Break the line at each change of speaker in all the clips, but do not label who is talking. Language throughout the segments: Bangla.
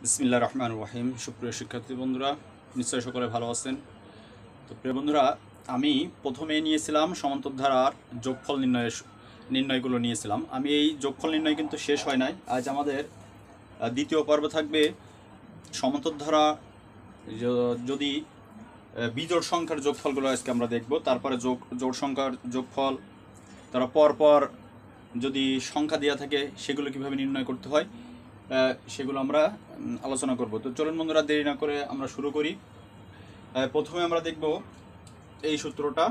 বিসমিল্লাহির রহমানির রহিম। সুপ্রিয় শিক্ষার্থী বন্ধুরা, নিশ্চয়ই সকলে ভালো আছেন। তো প্রিয় বন্ধুরা, আমি প্রথমে নিয়েছিলাম সমান্তরধারার যোগফল নির্ণয়গুলো নিয়েছিলাম। আমি এই যোগফল নির্ণয় কিন্তু শেষ হয় নাই। আজ আমাদের দ্বিতীয় পর্ব থাকবে সমান্তরধারা যদি বিজোড় সংখ্যার যোগফলগুলো আজকে আমরা দেখব। তারপরে জোড় সংখ্যার যোগফল, তারা পরপর যদি সংখ্যা দেওয়া থাকে সেগুলো কিভাবে নির্ণয় করতে হয় সেগুলো আমরা আলোচনা করব। তো চলুন বন্ধুরা, দেরি না করে আমরা শুরু করি। প্রথমে আমরা দেখব এই সূত্রটা,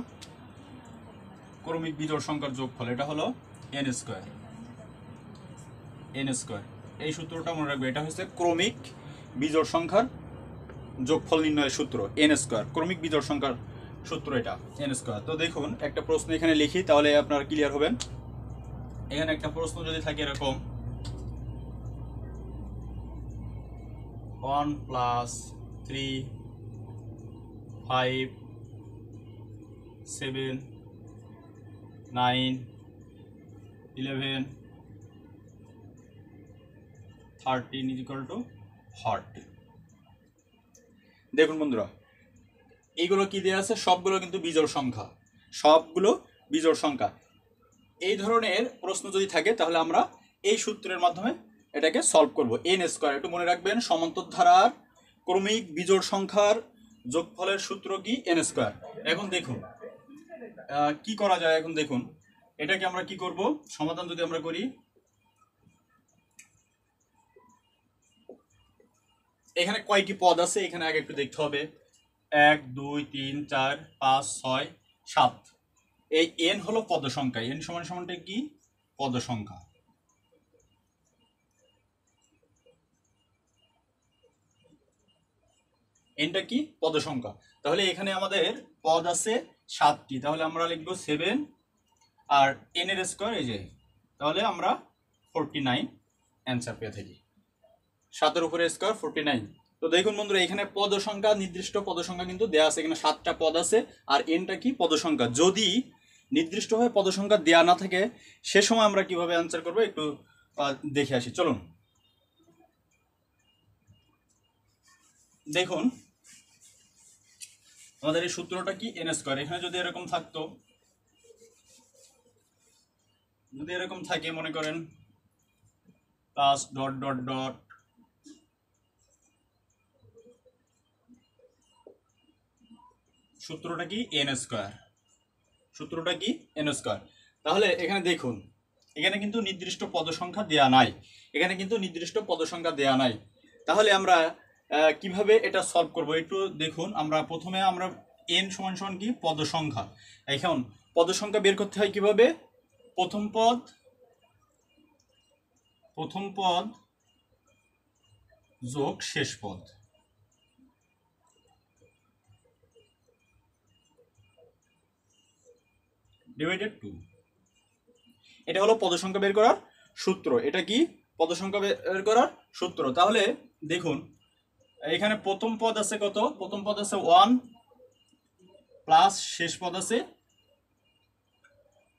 ক্রমিক বিজোড় সংখ্যার যোগফল। এটা হলো এন স্কোয়ার। এই সূত্রটা মনে রাখবে, এটা হচ্ছে ক্রমিক বিজোড় সংখ্যার যোগফল নির্ণয়ের সূত্র এন স্কোয়ার। ক্রমিক বিজোড় সংখ্যার সূত্র এটা এন স্কোয়ার। তো দেখুন, একটা প্রশ্ন এখানে লিখি, তাহলে আপনারা ক্লিয়ার হবেন। এখানে একটা প্রশ্ন যদি থাকে এরকম, 1 + 3 5 7 9 11 13 = 40। দেখুন বন্ধুরা, এইগুলো কি দেওয়া আছে? সবগুলো কিন্তু বিজোড় সংখ্যা, সবগুলো বিজোড় সংখ্যা। এই ধরনের প্রশ্ন যদি থাকে তাহলে আমরা এই সূত্রের মাধ্যমে এটাকে সলভ করব। এন স্কোয়ার, একটু মনে রাখবেন, সমান্তরধারার ক্রমিক বিজোড় সংখ্যার যোগফলের সূত্র কি? N square. এখন দেখুন কি করা যায়। এখন দেখুন, এটাকে আমরা কি করব, সমাধান যদি আমরা করি, এখানে কয়টি পদ আছে এখানে আগে একটু দেখতে হবে। 1 2 3 4 5 6 7। এই এন হলো পদ সংখ্যা। এন সমান সমানটা কি? পদ সংখ্যা। এনটা কি? পদ সংখ্যা। তাহলে এখানে আমাদের পদ আছে 7টি, তাহলে আমরা লিখবো 7 আর এন এর স্কোয়ার এই যে, তাহলে আমরা 49 অ্যান্সার পেয়ে থাকি। 7 উপরে স্কোয়ার 49। তো দেখুন বন্ধুরা, এখানে পদ সংখ্যা, নির্দিষ্ট পদ সংখ্যা কিন্তু দেওয়া আছে। এখানে 7টা পদ আছে, আর এনটা কি? পদ সংখ্যা। যদি নির্দিষ্টভাবে পদ সংখ্যা দেওয়া না থাকে সে সময় আমরা কিভাবে অ্যান্সার করবো একটু দেখে আসি। চলুন দেখুন, আমাদের এই সূত্রটা কি? N square. এখানে যদি এরকম থাকতো, যদি এরকম থাকে, মনে করেন প্লাস ডট ডট ডট সূত্রটা কি? N square. সূত্রটা কি? N square. তাহলে এখানে দেখুন, এখানে কিন্তু নির্দিষ্ট পদ সংখ্যা দেয়া নাই। এখানে কিন্তু নির্দিষ্ট পদ সংখ্যা দেয়া নাই। তাহলে আমরা কিভাবে এটা সলভ করব একটু দেখুন। আমরা প্রথমে আমরা এন সমান সমান কি? পদ সংখ্যা। এখন পদ সংখ্যা বের করতে হয় কিভাবে? প্রথম পদ যোগ শেষ পদ, ডিভাইডেড 2। এটা হলো পদ সংখ্যা বের করার সূত্র। এটা কি? পদ সংখ্যা বের করার সূত্র। তাহলে দেখুন, এখানে প্রথম পদ আছে কত? প্রথম পদ আছে 1 প্লাস শেষ পদ আছে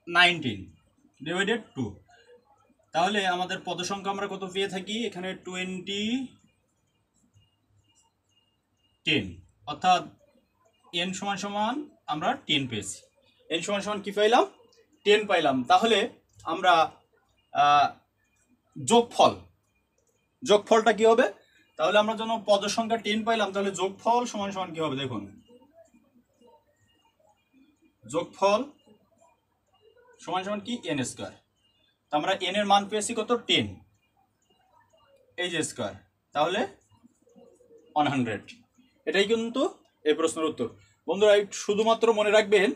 19 ডিভাইডেড 2। তাহলে আমাদের পদ সংখ্যা আমরা কত পেয়ে থাকি? এখানে 10, অর্থাৎ এন সমান সমান আমরা 10 পেয়েছি। এন সমান সমান কি পাইলাম? 10 পাইলাম। তাহলে আমরা যোগফলটা কি হবে? তাহলে আমরা যখন পদ সংখ্যা 10 পাইলাম, তাহলে যোগফল সমান সমান কি হবে? দেখুন, যোগফল সমান সমান কি? N square. তো আমরা এন এর মান পেয়েছি কত? 10, এই যে স্কোয়ার, তাহলে 100। এটাই কিন্তু এই প্রশ্নের উত্তর। বন্ধুরা শুধুমাত্র মনে রাখবেন,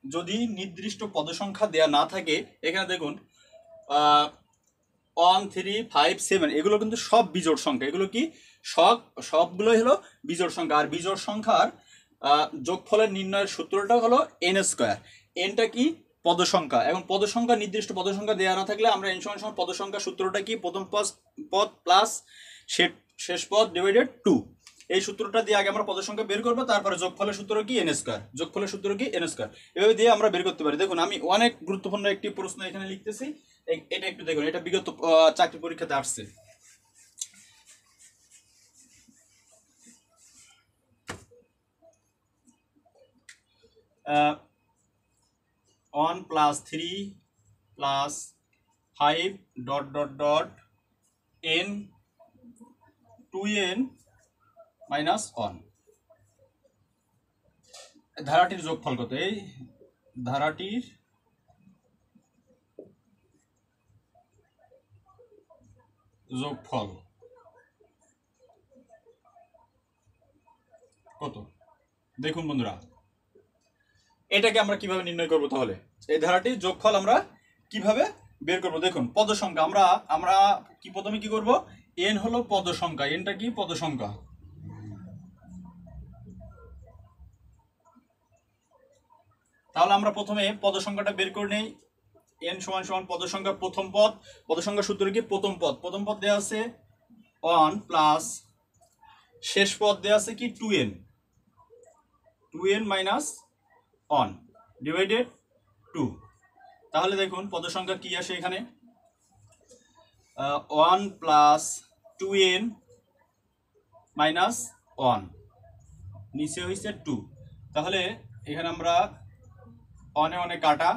যদি নির্দিষ্ট পদ সংখ্যা দেয়া না থাকে, এখানে দেখুন 1 3 5 7 এগুলো কিন্তু সব বিজোড় সংখ্যা। এগুলো কি? সবগুলোই হলো বিজোড় সংখ্যা। আর বিজোড় সংখ্যার যোগফলের নির্ণয়ের সূত্রটা হলো এন স্কোয়ার। এনটা কি? পদ সংখ্যা। এখন পদ সংখ্যা, নির্দিষ্ট পদ সংখ্যা দেওয়া না থাকলে আমরা এন সমান সমান পদ সংখ্যা সূত্রটা কি? প্রথম পদ প্লাস শেষ পদ ডিভাইডেড 2। এই সূত্রটা দিয়ে আগে আমরা পদ সংখ্যা বের করবো, তারপরে যোগফলের সূত্র কি? N square. যোগফলের সূত্র কি? N square. এভাবে দিয়ে আমরা বের করতে পারি। দেখুন, আমি অনেক গুরুত্বপূর্ণ একটি প্রশ্ন এখানে লিখতেছি। এটা একটু দেখুন, এটা বিগত চাকরি পরীক্ষাতে আসছে। 1 + 3 + 5 dot dot dot n 2n - 1। ধারাটির যোগফল কত? এই ধারাটির যোগফল কত? দেখুন বন্ধুরা, এটাকে আমরা কিভাবে নির্ণয় করব? তাহলে এই ধারাটির যোগফল আমরা কিভাবে বের করব? দেখুন, পদ সংখ্যা আমরা কি প্রথমে কি করব? n হলো পদ সংখ্যা, nটা কি পদ সংখ্যা। তাহলে আমরা প্রথমে পদ সংখ্যাটা বের করে নেই। n = পদ সংখ্যা প্রথম পদ। পদ সংখ্যার সূত্র কি? প্রথম পদ দেওয়া আছে 1 প্লাস শেষ পদ দেওয়া আছে কি 2n - 1 ডিভাইডেড 2। তাহলে দেখুন পদ সংখ্যা কি আসে এখানে? 1 প্লাস 2n - 1, নিচে হয়েছে 2। তাহলে এখানে আমরা 1 কাটা,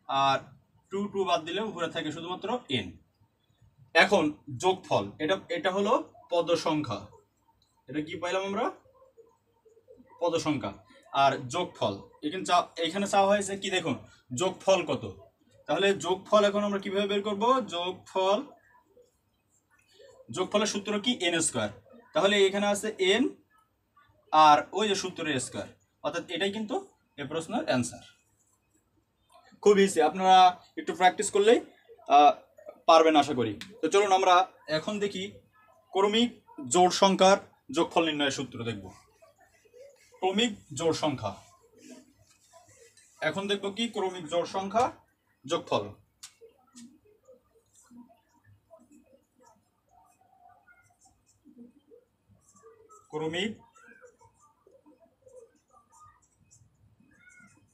আর 2 বাদ দিলে উপরে থাকে শুধুমাত্র n। এখন যোগফল, এটা হলো পদ সংখ্যা। এটা কি পাইলাম আমরা? পদ সংখ্যা। আর যোগফল এখানে চাওয়া হয়েছে কি? দেখুন যোগফল কত। তাহলে যোগফল এখন আমরা কিভাবে বের করব? যোগফলের সূত্র কি? n²। তাহলে এখানে আছে n আর ওই যে সূত্রের স্কয়ার, অর্থাৎ এটাই কিন্তু এই প্রশ্নের অ্যান্সার। খুব ইজি, আপনারা একটু প্র্যাকটিস করলেই পারবেন আশা করি। তো চলুন আমরা এখন দেখি ক্রমিক জোড় সংখ্যার যোগফল নির্ণয়ের সূত্র দেখব। ক্রমিক জোড় সংখ্যা, এখন দেখব কি? ক্রমিক জোড় সংখ্যা যোগফল। ক্রমিক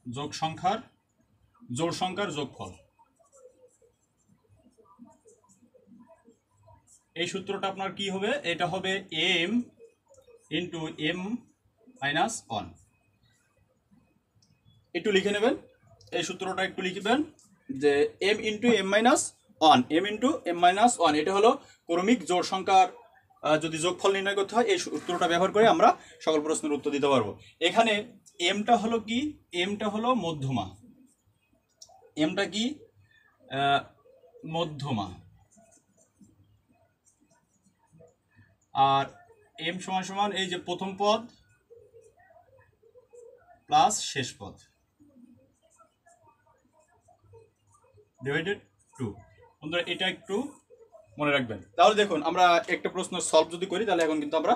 জোড় সংখ্যার যোগফল। এই সূত্রটা আপনার কি হবে? এটা হবে m × m - 1। একটু লিখে নেবেন, এই সূত্রটা একটু লিখবেন যে m × m - 1, m × m - 1। এটা হলো ক্রমিক জোড় সংখ্যার যদি যোগফল নির্ণয় করতে হয়, এই সূত্রটা ব্যবহার করে আমরা সকল প্রশ্নের উত্তর দিতে পারবো। এখানে mটা হলো কি? mটা হলো মধ্যমা। mটা কি? মধ্যমা। আর m = এই যে প্রথম পদ প্লাস শেষ পদ ডিভাইডেড 2। বন্ধুরা এটা একটু মনে রাখবেন। তাহলে দেখুন আমরা একটা প্রশ্ন সলভ যদি করি, তাহলে এখন কিন্তু আমরা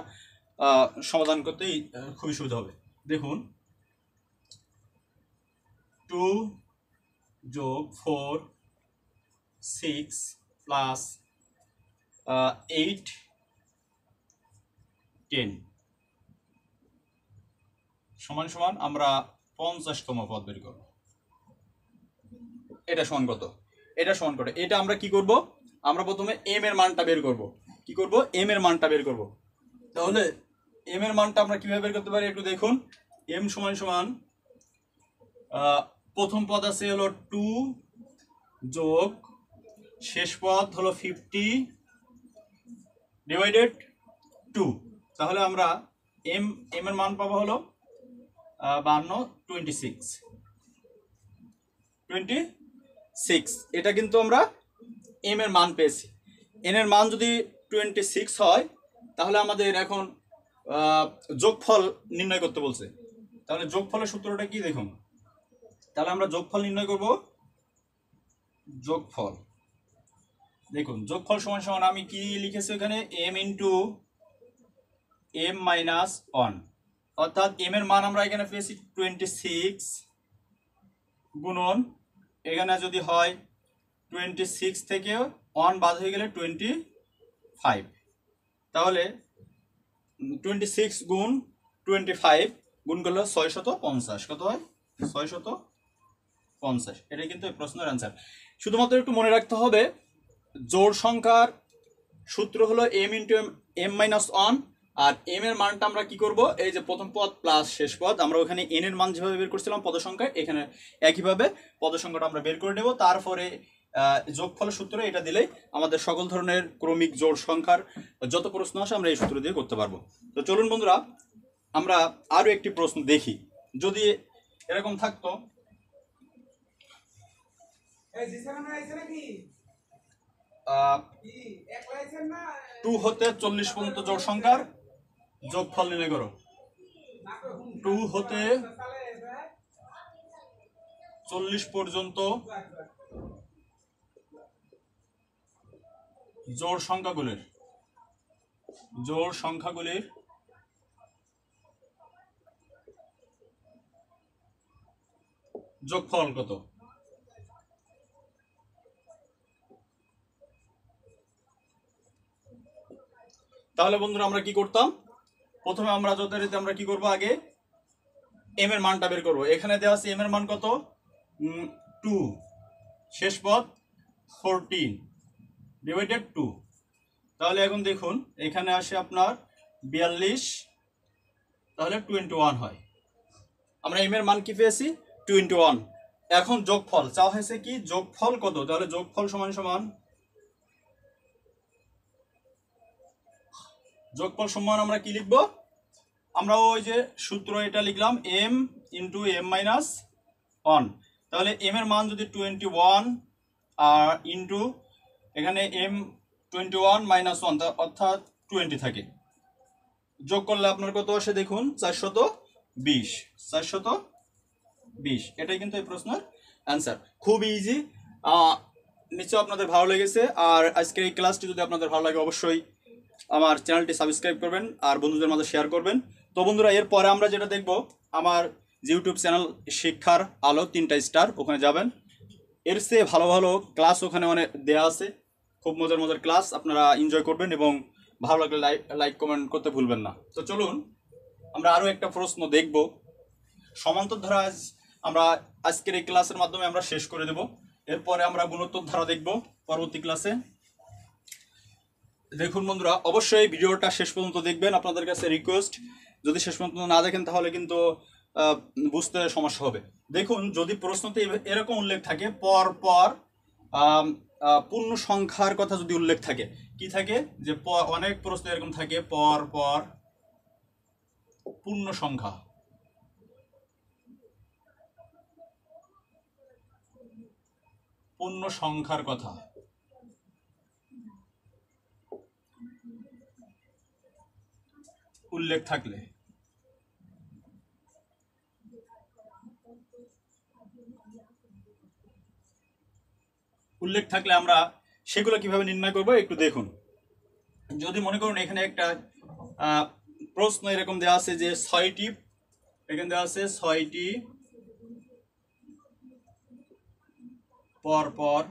সমাধান করতেই খুবই সুবিধা হবে। দেখুন 2 + 4 6 + 8 10 = আমরা 50তম পদ বের করব। এটা সমান কত? এটা আমরা কি করব? আমরা প্রথমে m এর মানটা বের করব। কি করব? m এর মানটা বের করব। তাহলে m এর মানটা আমরা কিভাবে বের করতে পারি একটু দেখুন। m = প্রথম পদ আছে হলো 2 যোগ শেষ পদ হলো 50 ডিভাইডেড 2। তাহলে আমরা m এর মান পাবো হলো 26। এটা কিন্তু আমরা m এর মান পেয়েছি। n এর মান যদি 26 হয়, তাহলে আমাদের এখন যোগফল নির্ণয় করতে বলছে। তাহলে যোগফলের সূত্রটা কি? দেখুন, তাহলে আমরা যোগফল নির্ণয় করব। যোগফল, দেখুন যোগফল = আমি কি লিখেছি এখানে? m × m - 1, অর্থাৎ m এর মান আমরা এখানে পেয়েছি 26 গুণন এখানে যদি হয় 26 থেকে 1 বাদ হয়ে গেলে 25। তাহলে 26 গুণ 25 গুণ করলে 650। কত হয়? 650। এটাই কিন্তু এই প্রশ্নের অ্যান্সার। শুধুমাত্র একটু মনে রাখতে হবে, জোড় সংখ্যার সূত্র হলো m × m - 1, আর এম এর মানটা আমরা কি করব, এই যে প্রথম পদ প্লাস শেষ পদ, আমরা ওখানে এন এর মান যেভাবে বের করছিলাম পদ সংখ্যায়, এখানে একইভাবে পদ সংখ্যাটা আমরা বের করে নেব। তারপরে যোগফল সূত্র এটা দিলেই আমাদের সকল ধরনের ক্রমিক জোড় সংখ্যার যত প্রশ্ন আসে আমরা এই সূত্র দিয়ে করতে পারবো। তো চলুন বন্ধুরা আমরা আরো একটি প্রশ্ন দেখি। যদি এরকম থাকতো 2 হতে 40 পর্যন্ত জোড় সংখ্যার যোগফল নির্ণয় করো। 2 হতে 40 পর্যন্ত জোড় সংখ্যাগুলির যোগফল কত? তাহলে বন্ধুরা আমরা কি করতাম, প্রথমে আমরা যথারীতি আমরা কি করব, আগে এম এর মানটা বের করব। এখানে দেওয়া আছে এম এর মান কত, 2, শেষ পদ 14 ডিভাইডেড 2। তাহলে এখন দেখুন এখানে আসে আপনার 42, তাহলে 2 × 1 হয়। আমরা এম এর মান কি পেয়েছি, 2 × 1। এখন যোগফল চাওয়া হয়েছে কি, যোগফল কত, তাহলে যোগফল সমান সমান আমরা কি লিখব, আমরা ওই যে সূত্র এটা লিখলাম m × m-1। তাহলে m এর মান যদি 21 আর ইন্টু এখানে m 21 - 1 অর্থাৎ 20 থাকে, যোগ করলে আপনার কত আসে দেখুন, 420। এটাই কিন্তু এই প্রশ্নের অ্যান্সার। খুব ইজি, নিশ্চয় আপনাদের ভালো লেগেছে। আর আজকের এই ক্লাসটি যদি আপনাদের ভালো লাগে অবশ্যই আমার চ্যানেলটি সাবস্ক্রাইব করবেন আর বন্ধুদের মাঝে শেয়ার করবেন। তো বন্ধুরা এরপরে আমরা যেটা দেখব, আমার ইউটিউব চ্যানেল শিক্ষার আলো 3টা স্টার, ওখানে যাবেন। এর চেয়ে ভালো ভালো ক্লাস ওখানে অনেক দেয়া আছে, খুব মজার মজার ক্লাস, আপনারা এনজয় করবেন এবং ভালো লাগলে লাইক কমেন্ট করতে ভুলবেন না। তো চলুন আমরা আরও একটা প্রশ্ন দেখব। সমান্তর ধারা আমরা আজকের এই ক্লাসের মাধ্যমে আমরা শেষ করে দেব। এরপরে আমরা গুণোত্তর ধারা দেখব পরবর্তী ক্লাসে। দেখুন বন্ধুরা অবশ্যই ভিডিওটা শেষ পর্যন্ত দেখবেন, আপনাদের কাছে রিকোয়েস্ট, যদি শেষ পর্যন্ত না দেখেন তাহলে কিন্তু বুঝতে সমস্যা হবে। দেখুন যদি প্রশ্নতে এরকম উল্লেখ থাকে পর পর পূর্ণ সংখ্যার কথা যদি উল্লেখ থাকে, কি থাকে যে অনেক প্রশ্ন এরকম থাকে পর পর পূর্ণ সংখ্যার কথা উল্লেখ থাকলে আমরা সেগুলো কিভাবে নির্ণয় করব একটু দেখুন। যদি মনে করুন এখানে একটা প্রশ্ন এরকম দেওয়া আছে যে 6টি, এখানে দেওয়া আছে 6টি পর পর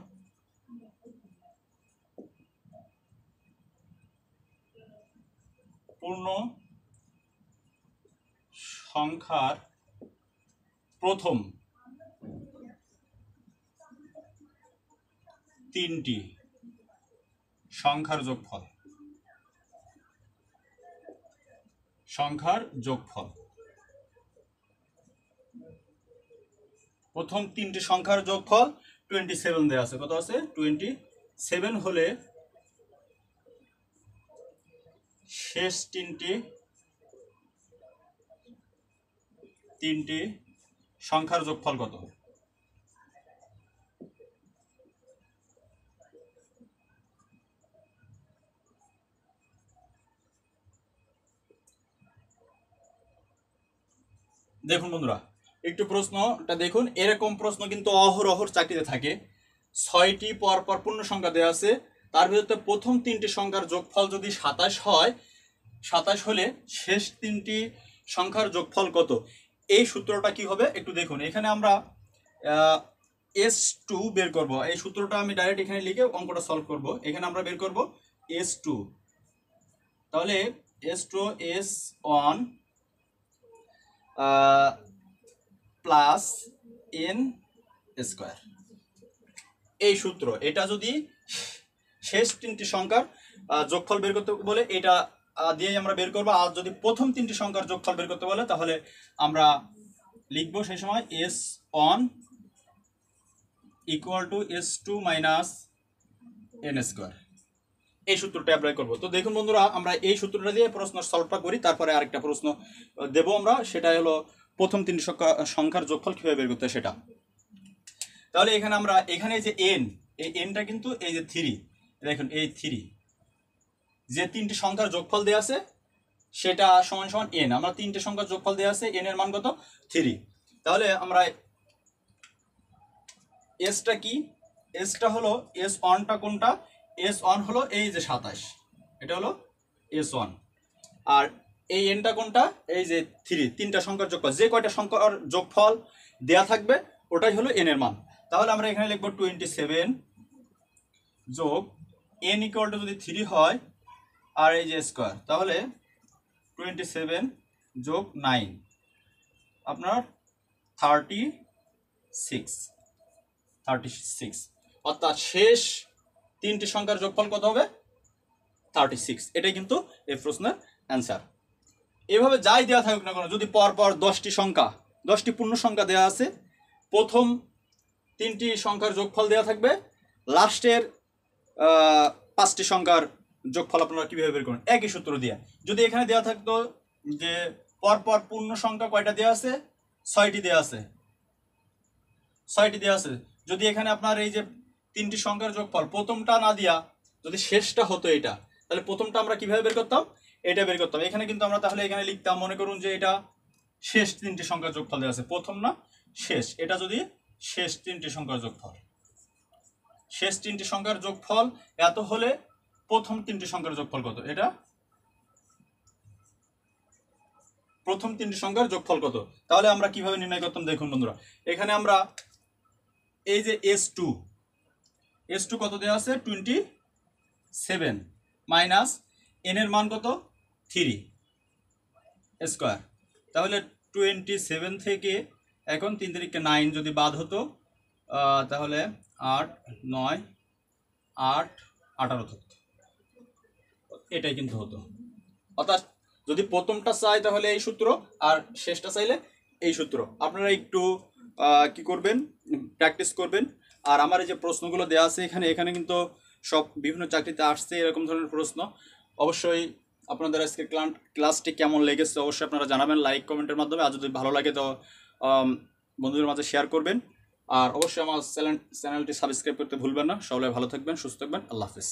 পূর্ণ সংখ্যার প্রথম 3টি সংখ্যার যোগফল। প্রথম 3টি সংখ্যার যোগফল 27 দেওয়া আছে। কত আছে, 27 হলে শেষ 3টি সংখ্যার যোগফল কত? দেখুন বন্ধুরা একটু প্রশ্নটা দেখুন, এরকম প্রশ্ন কিন্তু অহরহ চাকরিতে থাকে। 6টি পরপর পূর্ণ সংখ্যা দেওয়া আছে, তার ভিতরে প্রথম 3টি সংখ্যার যোগফল যদি 27 হয়, 27 হলে শেষ 3টি সংখ্যার যোগফল কত? এই সূত্রটা কি হবে একটু দেখুন। এখানে আমরা S2 বের করব। এই সূত্রটা আমি ডাইরেক্ট এখানে লিখে অঙ্কটা সলভ করব। এখানে আমরা বের করব S2, তাহলে S2 S1 প্লাস n²। এই সূত্র, এটা যদি শেষ 3টি সংখ্যার যোগফল বের করতে বলে এটা দিয়েই আমরা বের করবো। আর যদি প্রথম তিনটি সংখ্যার যোগফল বের করতে বলে তাহলে আমরা লিখবো সেই সময় S1 equal to S2 minus n square. এই সূত্রটা অ্যাপ্লাই করবো। তো দেখুন বন্ধুরা, আমরা এই সূত্রটা দিয়ে প্রশ্ন সলভটা করি, তারপরে আরেকটা প্রশ্ন দেব আমরা, সেটা হলো প্রথম তিনটি সংখ্যার যোগফল কিভাবে বের করতে হয় সেটা। তাহলে এখানে আমরা এখানে যে n, এই nটা কিন্তু এই যে 3, দেখুন এই 3 যে তিনটি সংখ্যার যোগফল দেওয়া আছে সেটা সমান সমান n। আমরা তিনটে সংখ্যার যোগফল দেওয়া আছে, n এর মান কত 3। তাহলে আমরা এসটা কি, এসটা হলো S1টা কোনটা, S1 হলো এই যে 27, এটা হলো S1। আর এই nটা কোনটা, এই যে 3, তিনটা সংখ্যার যোগফল, যে কয়টা সংখ্যার যোগফল দেয়া থাকবে ওটাই হলো n এর মান। তাহলে আমরা এখানে লিখবো 27 যোগ n ইকুয়াল টু যদি 3 হয় আর এই যে স্কোয়ার, তাহলে 27 যোগ 9 আপনার 36, অর্থাৎ শেষ তিনটি সংখ্যার যোগফল কত হবে 36। এটাই কিন্তু এই প্রশ্নের অ্যান্সার। এভাবে যাই দেওয়া থাকুক না কেন, যদি পরপর 10টি সংখ্যা, 10টি পূর্ণ সংখ্যা দেওয়া আছে, প্রথম তিনটি সংখ্যার যোগফল দেওয়া থাকবে, লাস্টের 5টি সংখ্যার যোগফল আপনারা কীভাবে বের করেন, একই সূত্র দিয়ে। যদি এখানে দেওয়া থাকতো যে পরপর পূর্ণ সংখ্যা কয়টা দেওয়া আছে, 6টি দেওয়া আছে, 6টি দেওয়া আছে। যদি এখানে আপনার এই যে তিনটি সংখ্যার যোগফল প্রথমটা না দিয়া যদি শেষটা হতো এটা, তাহলে প্রথমটা আমরা কিভাবে বের করতাম, এটা বের করতাম। এখানে কিন্তু আমরা তাহলে এখানে লিখতাম, মনে করুন যে এটা শেষ তিনটি সংখ্যার যোগফল দেওয়া আছে, প্রথম না শেষ, এটা যদি শেষ তিনটি সংখ্যার যোগফল, শেষ তিনটি সংখ্যার যোগফল এত হলে প্রথম তিনটি সংখ্যার যোগফল কত, এটা প্রথম তিনটি সংখ্যার যোগফল কত। তাহলে আমরা কিভাবে নির্ণয় করতাম দেখুন বন্ধুরা, এখানে আমরা এই যে S2 কত দেওয়া আছে 27 মাইনাস n এর মান কত 3 স্কোয়ার। তাহলে 27 থেকে এখন 3 তারিখে 9 যদি বাদ হতো তাহলে 8 9 8 18 থাকতো, এটাই কিন্তু হতো। অর্থাৎ যদি প্রথমটা চাই তাহলে এই সূত্র, আর শেষটা চাইলে এই সূত্র। আপনারা একটু কি করবেন, প্র্যাকটিস করবেন। আর আমার এই যে প্রশ্নগুলো দেওয়া আছে এখানে কিন্তু সব বিভিন্ন চাকরিতে আসছে এরকম ধরনের প্রশ্ন। অবশ্যই আপনাদের আজকে ক্লাসটি কেমন লেগেছে অবশ্যই আপনারা জানাবেন লাইক কমেন্টের মাধ্যমে। আর যদি ভালো লাগে তো বন্ধুদের মাঝে শেয়ার করবেন। আর অবশ্যই আমার চ্যানেলটি সাবস্ক্রাইব করতে ভুলবেন না। সকলে ভালো থাকবেন, সুস্থ থাকবেন। আল্লাহ হাফেজ।